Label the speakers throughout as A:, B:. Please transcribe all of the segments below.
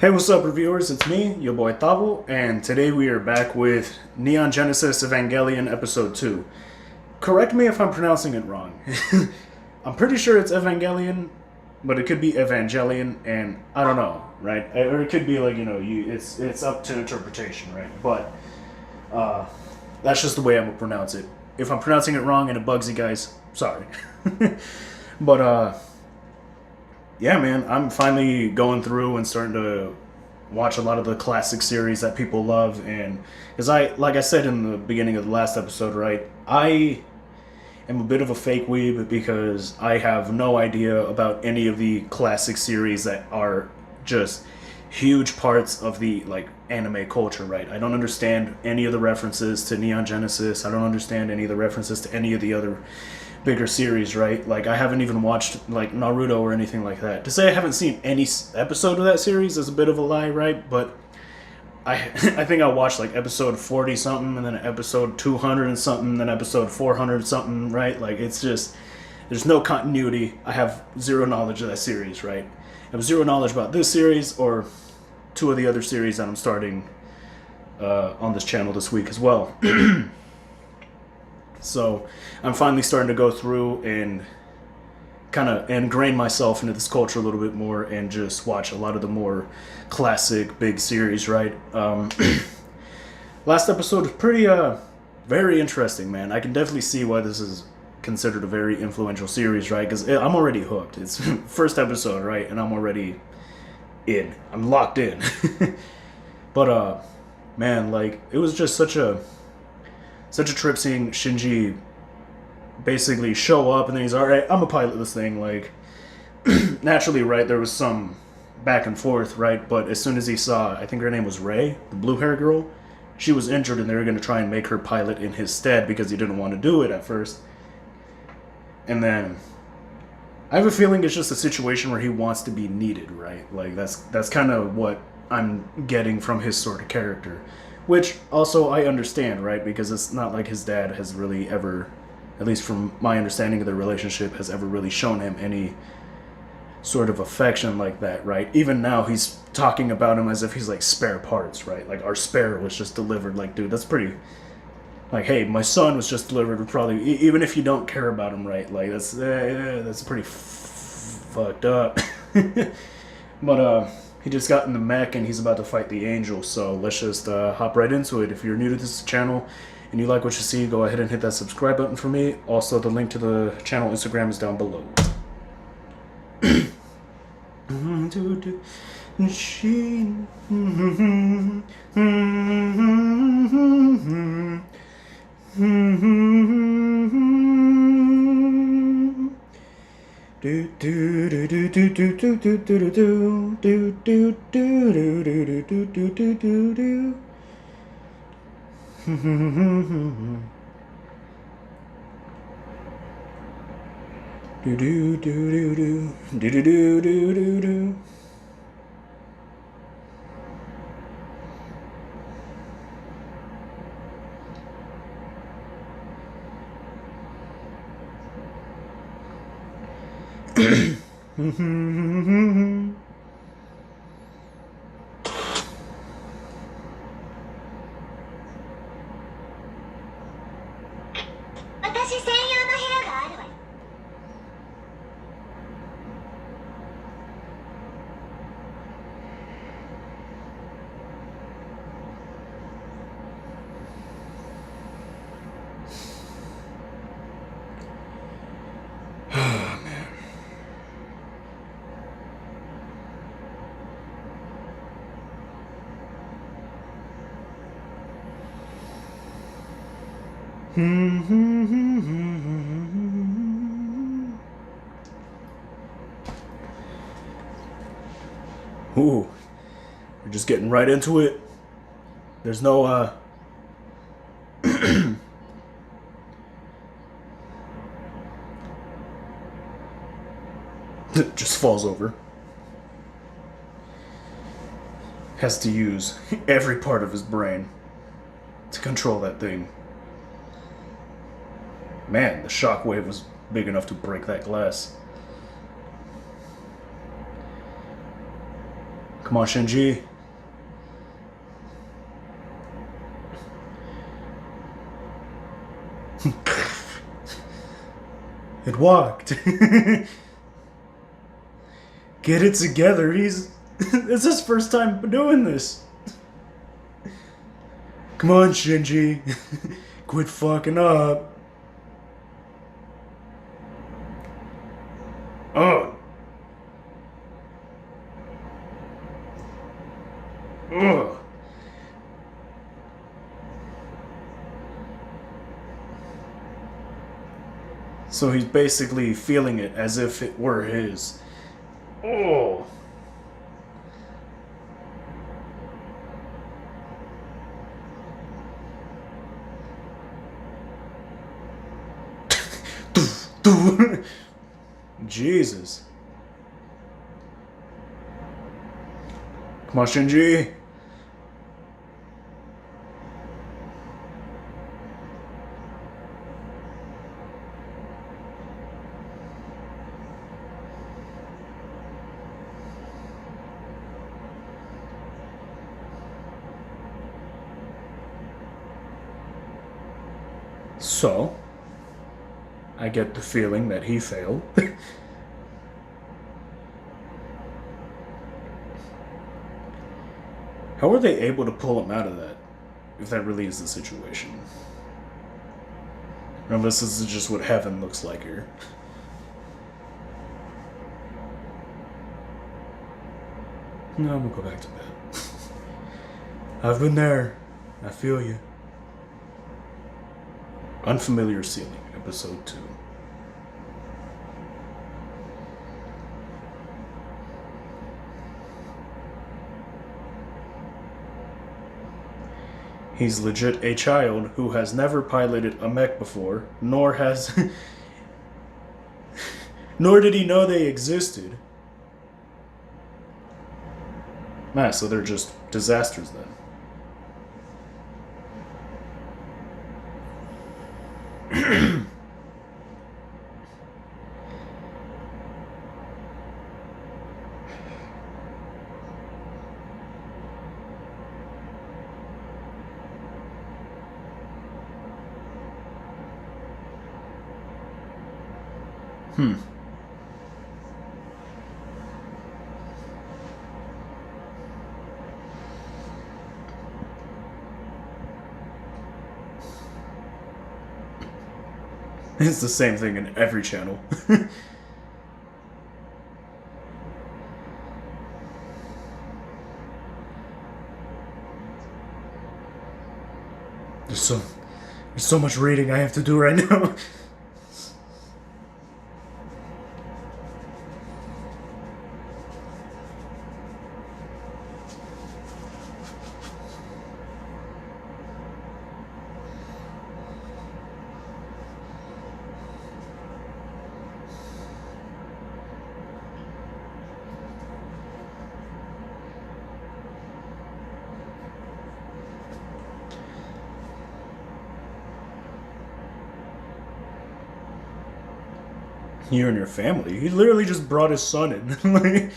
A: Hey, what's up, reviewers? It's me, your boy Tavo, and today we are back with Neon Genesis Evangelion Episode 2. Correct me if I'm pronouncing it wrong. I'm pretty sure it's Evangelion, but it could be Evangelion, and I don't know, right? Or it could be like, it's up to interpretation, right? But that's just the way I'm gonna pronounce it. If I'm pronouncing it wrong and it bugs you guys, sorry. But yeah, man, I'm finally going through and starting to watch a lot of the classic series that people love, and because like I said in the beginning of the last episode, right, I am a bit of a fake weeb because I have no idea about any of the classic series that are just huge parts of the anime culture, right? I don't understand any of the references to Neon Genesis. I don't understand any of the references to any of the other bigger series, right? Like, I haven't even watched Naruto or anything like that. To say I haven't seen any episode of that series is a bit of a lie, right? But I I think I watched episode 40 something, and then episode 200 and something, and then episode 400 something, right? Like, it's just, there's no continuity. I have zero knowledge of that series, right? I have zero knowledge about this series or two of the other series that I'm starting on this channel this week as well. So I'm finally starting to go through and kind of ingrain myself into this culture a little bit more and just watch a lot of the more classic big series, right? Last episode was pretty very interesting, man. I can definitely see why this is considered a very influential series, right? Because I'm already hooked. It's first episode, right? And I'm already in. I'm locked in. But man, it was just such a trip seeing Shinji basically show up, and then he's alright, I'm gonna pilot this thing. Naturally, right, there was some back and forth, right, but as soon as he saw, I think her name was Rei, the blue hair girl, she was injured, and they were gonna try and make her pilot in his stead because he didn't want to do it at first. And then I have a feeling it's just a situation where he wants to be needed, right? That's kind of what I'm getting from his sort of character. Which also I understand, right? Because it's not like his dad has really ever, at least from my understanding of their relationship, has ever really shown him any sort of affection like that, right? Even now he's talking about him as if he's spare parts, right? Like, our spare was just delivered. Like, dude, that's pretty, hey, my son was just delivered. Probably, even if you don't care about him, right? Like, that's pretty fucked up. But he just got in the mech and he's about to fight the angel, so let's just hop right into it. If you're new to this channel and you like what you see, go ahead and hit that subscribe button for me. Also, the link to the channel Instagram is down below. Do do do do do do do do do do do do do do do do do do do do. Do do do do do do do do do do. Ooh, we're just getting right into it. There's no just falls over. Has to use every part of his brain to control that thing. Man, the shockwave was big enough to break that glass. Come on, Shinji. It walked. Get it together. It's his first time doing this. Come on, Shinji. Quit fucking up. Oh. Ugh. So he's basically feeling it as if it were his. Oh. Jesus. Come on, Shinji. So, I get the feeling that he failed. How are they able to pull him out of that, if that really is the situation? Remember, this is just what heaven looks like here. No, I'm gonna go back to bed. I've been there. I feel you. Unfamiliar Ceiling, Episode 2. He's legit a child who has never piloted a mech before, nor did he know they existed. Ah, so they're just disasters then. It's the same thing in every channel. There's so much reading I have to do right now. You and your family. He literally just brought his son in. Like,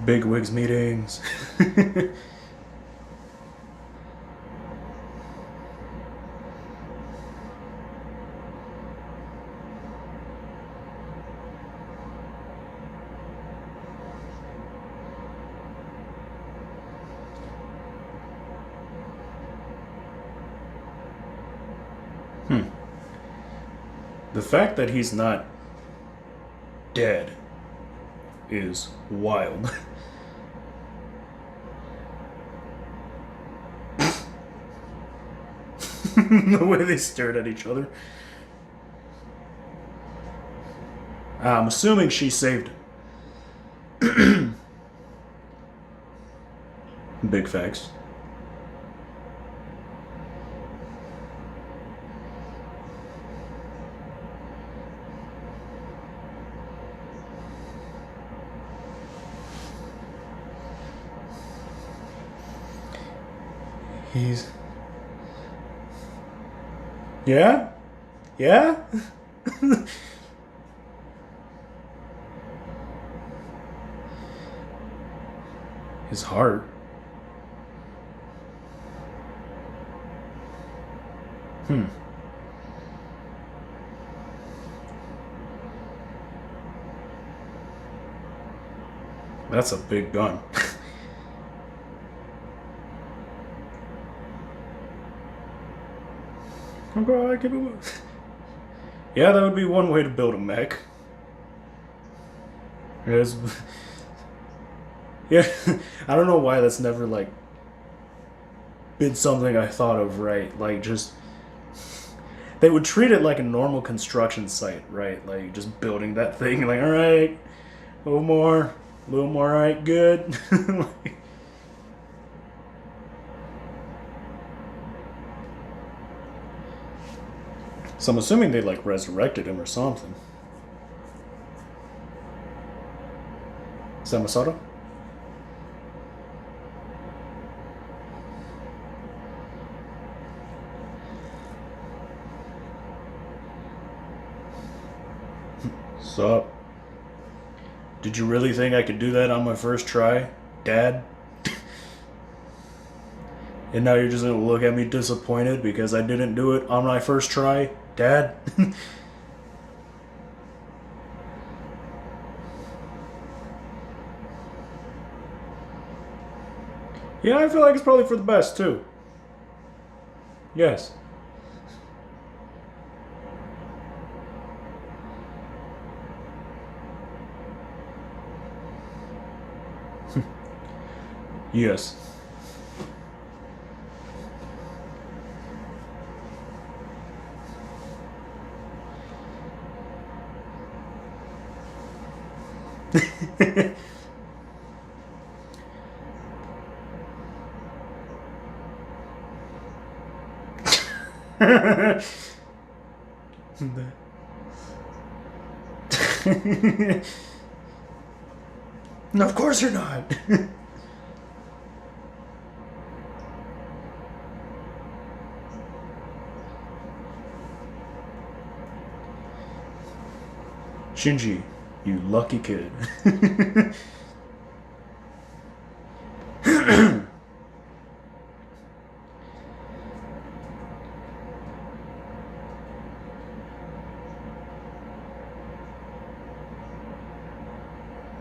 A: big wigs meetings. The fact that he's not dead is wild. The way they stared at each other. I'm assuming she saved him. Big facts. He's... Yeah? Yeah? His heart. That's a big gun. Yeah, that would be one way to build a mech. Yes. Yeah, I don't know why that's never, like, been something I thought of, right? Like, just... They would treat it like a normal construction site, right? Like, just building that thing, like, alright, a little more, alright, good. Like, so I'm assuming they, like, resurrected him or something. Is that Misato? Sup? Did you really think I could do that on my first try, Dad? And now you're just gonna look at me disappointed because I didn't do it on my first try, Dad? Yeah, I feel like it's probably for the best, too. Yes. Yes. No, of course you're not. Shinji, you lucky kid.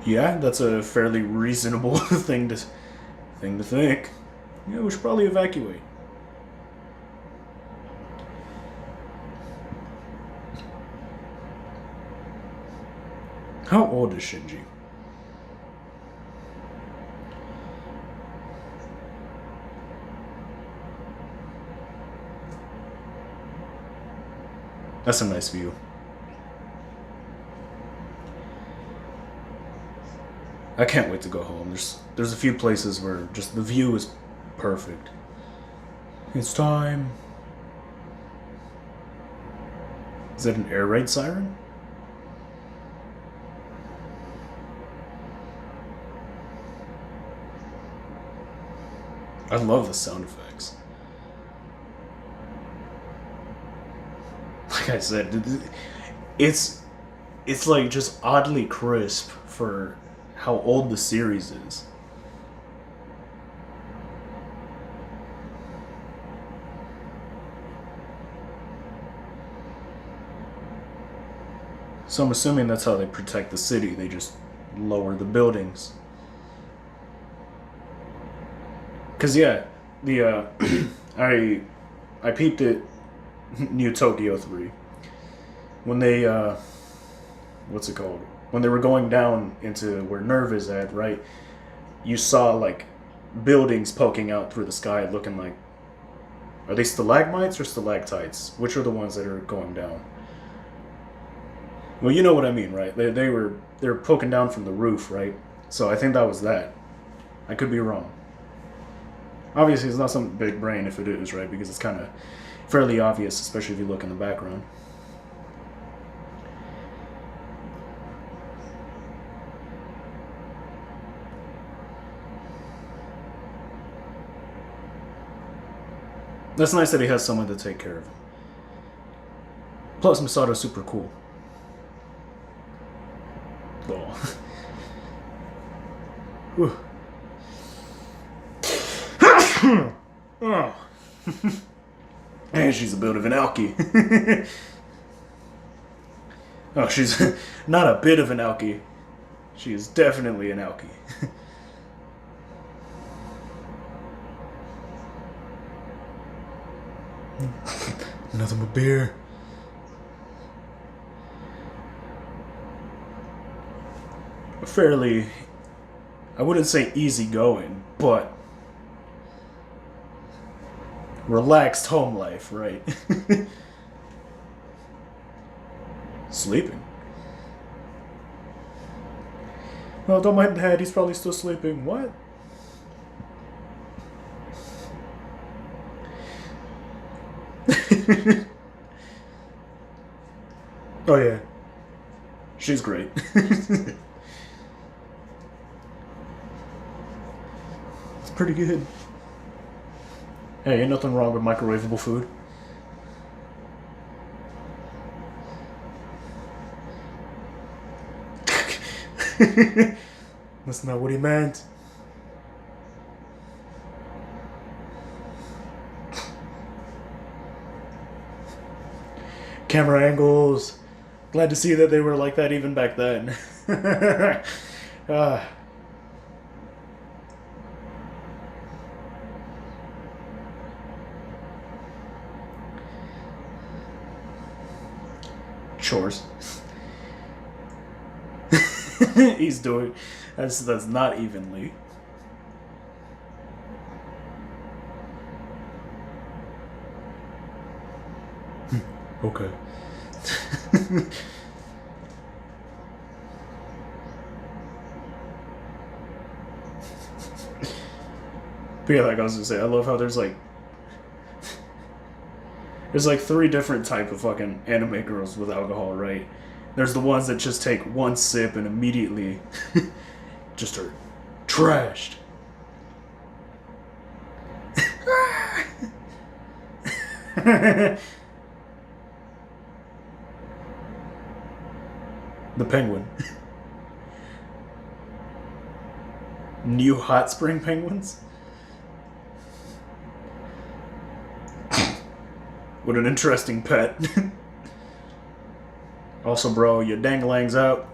A: Yeah, that's a fairly reasonable thing to think. Yeah, we should probably evacuate. How old is Shinji? That's a nice view. I can't wait to go home. There's a few places where just the view is perfect. It's time. Is that an air raid siren? I love the sound effects. Like I said, it's like just oddly crisp for how old the series is. So I'm assuming that's how they protect the city. They just lower the buildings. Cause yeah, the I peeped it New Tokyo 3 when they what's it called? When they were going down into where Nerve is at, right? You saw like buildings poking out through the sky, looking like, are they stalagmites or stalactites? Which are the ones that are going down? Well, you know what I mean, right? They were poking down from the roof, right? So I think that was that. I could be wrong. Obviously, it's not some big brain if it is, right? Because it's kind of fairly obvious, especially if you look in the background. That's nice that he has someone to take care of him. Plus, Misato's super cool. Oh. Oh. And she's a bit of an alkie. Oh, she's not a bit of an alkie. She is definitely an alkie. Nothing but beer. Fairly, I wouldn't say easygoing, but relaxed home life, right? Sleeping. Oh, don't mind Dad, he's probably still sleeping. What? Oh yeah. She's great. It's pretty good. Hey, ain't nothing wrong with microwavable food. That's not what he meant. Camera angles. Glad to see that they were like that even back then. Chores. He's doing that's not evenly. Okay. But yeah, like I was gonna say, I love how there's like three different type of fucking anime girls with alcohol, right? There's the ones that just take one sip and immediately just are trashed. The penguin. New hot spring penguins? What an interesting pet. Also, bro, your danglang's out.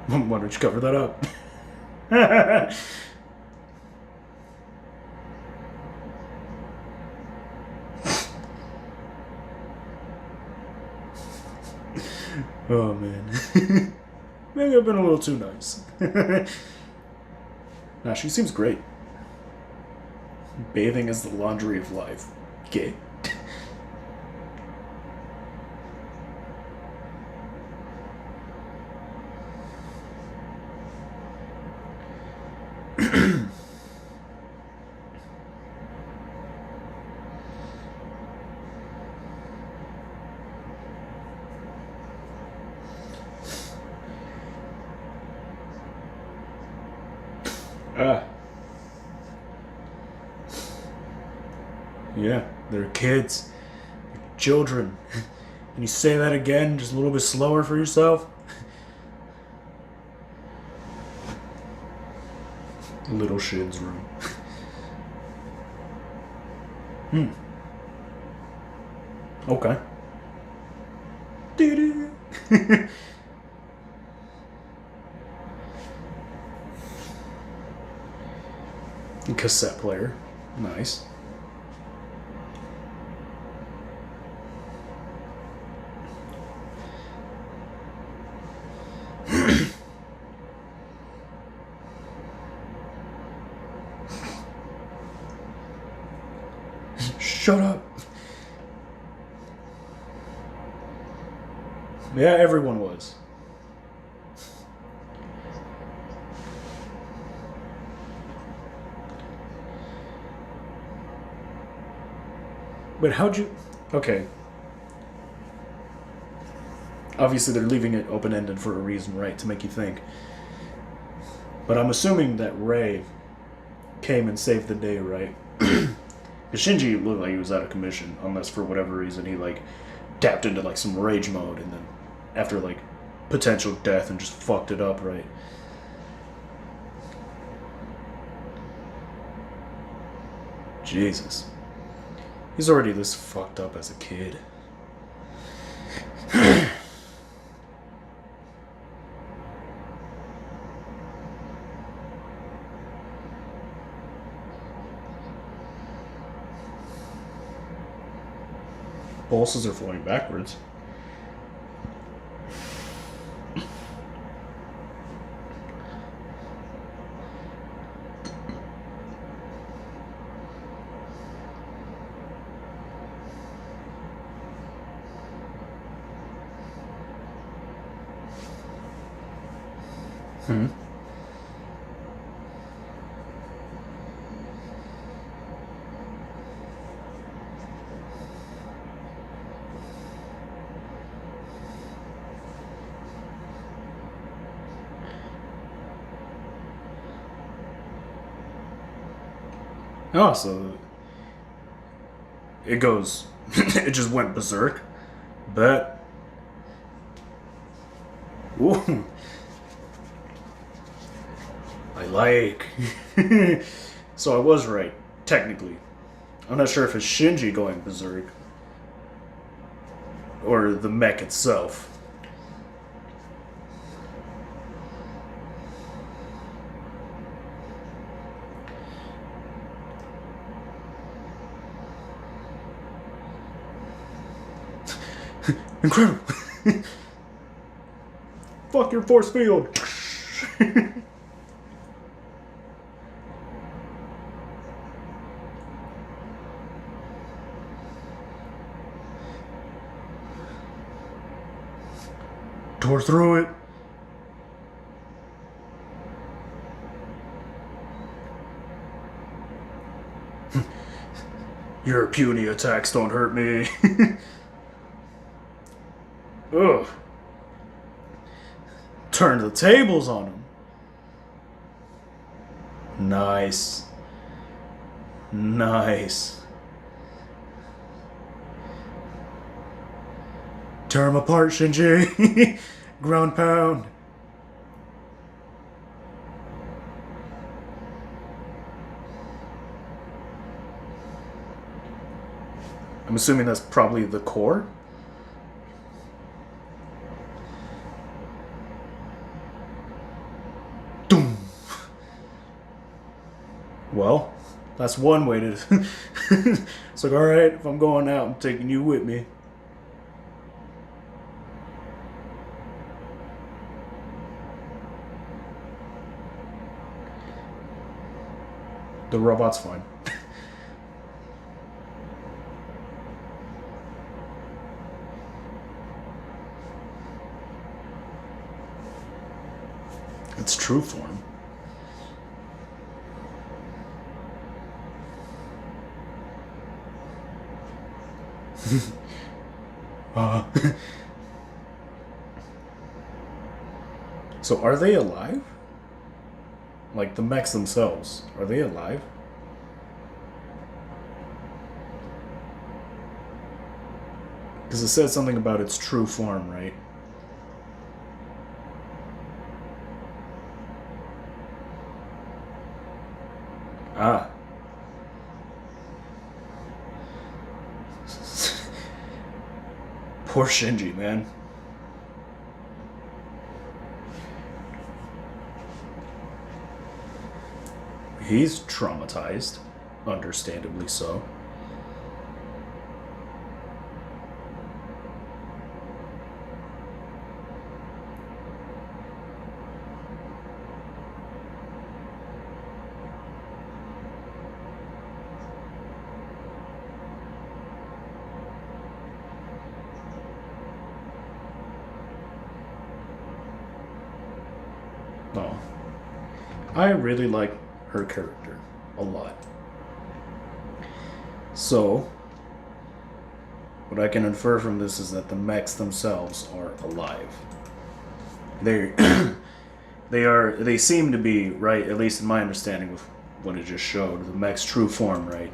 A: Why don't you cover that up? Oh, man. Maybe I've been a little too nice. Nah, she seems great. Bathing is the laundry of life. Okay. Yeah, they're kids. They're children. Can you say that again, just a little bit slower for yourself? Little Shin's room. Okay. Doo-doo. Cassette player. Nice. Shut up. Yeah, everyone was. But how'd you... Okay. Obviously they're leaving it open-ended for a reason, right? To make you think. But I'm assuming that Ray came and saved the day, right? Because Shinji looked like he was out of commission, unless for whatever reason he like tapped into like some rage mode and then after like potential death and just fucked it up, right? Jesus. He's already this fucked up as a kid. Pulses are flowing backwards. Oh, so it goes. It just went berserk. Bet. Ooh. I like. So I was right, technically. I'm not sure if it's Shinji going berserk or the mech itself. Incredible. Fuck your force field. Tore through it. Your puny attacks don't hurt me. Ugh. Turn the tables on him. Nice. Nice. Tear him apart, Shinji. Ground pound. I'm assuming that's probably the core. Doom. Well, that's one way to... It's like, alright, if I'm going out, I'm taking you with me. The robot's fine. It's true form. So are they alive? Like the mechs themselves, are they alive? Because it said something about its true form, right? Ah. Poor Shinji, man. He's traumatized, understandably so. No. I really like her character a lot. So, what I can infer from this is that the mechs themselves are alive. They They seem to be, right, at least in my understanding of what it just showed, the mech's true form, right?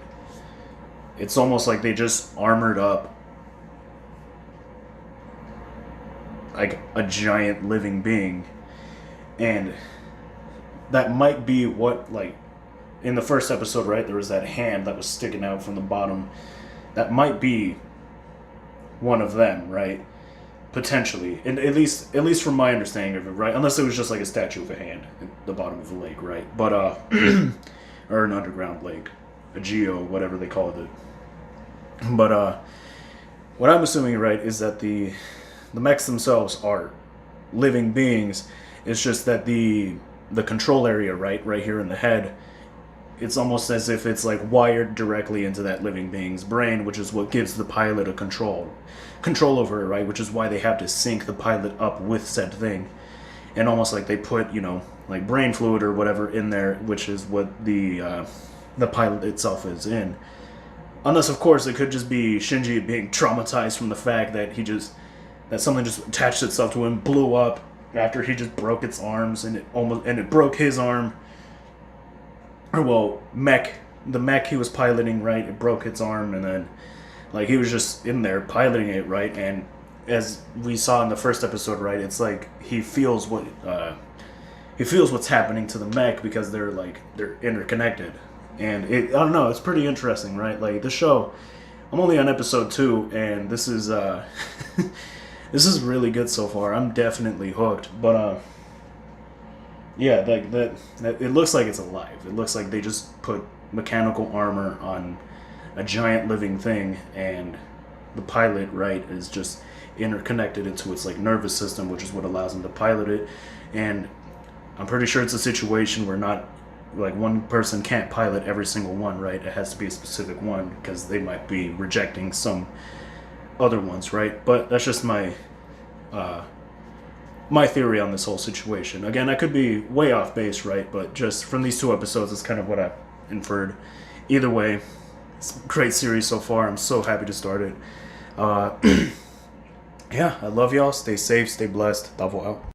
A: It's almost like they just armored up like a giant living being. And that might be what, like, in the first episode, right, there was that hand that was sticking out from the bottom. That might be one of them, right? Potentially, and at least from my understanding of it, right? Unless it was just like a statue of a hand at the bottom of the lake, right? But or an underground lake, a geo, whatever they call it. But what I'm assuming, right, is that the mechs themselves are living beings. It's just that the control area, right here in the head, it's almost as if it's like wired directly into that living being's brain, which is what gives the pilot a control over it, right? Which is why they have to sync the pilot up with said thing, and almost like they put, like brain fluid or whatever in there, which is what the pilot itself is in. Unless, of course, it could just be Shinji being traumatized from the fact that that something just attached itself to him, blew up after he just broke its arms, and it broke his arm. Or, well, the mech he was piloting, right, it broke its arm, and then, like, he was just in there piloting it, right, and as we saw in the first episode, right, it's like he feels what's happening to the mech because they're interconnected. And I don't know, it's pretty interesting, right? Like, this show, I'm only on episode 2, and this is this is really good so far. I'm definitely hooked. But yeah, that it looks like it's alive. It looks like they just put mechanical armor on a giant living thing, and the pilot, right, is just interconnected into its like nervous system, which is what allows them to pilot it. And I'm pretty sure it's a situation where not like one person can't pilot every single one, right? It has to be a specific one because they might be rejecting some other ones, right? But that's just my my theory on this whole situation. Again, I could be way off base, right? But just from these 2 episodes, it's kind of what I inferred. Either way, it's a great series so far. I'm so happy to start it. Yeah, I love y'all. Stay safe, stay blessed. Davo out.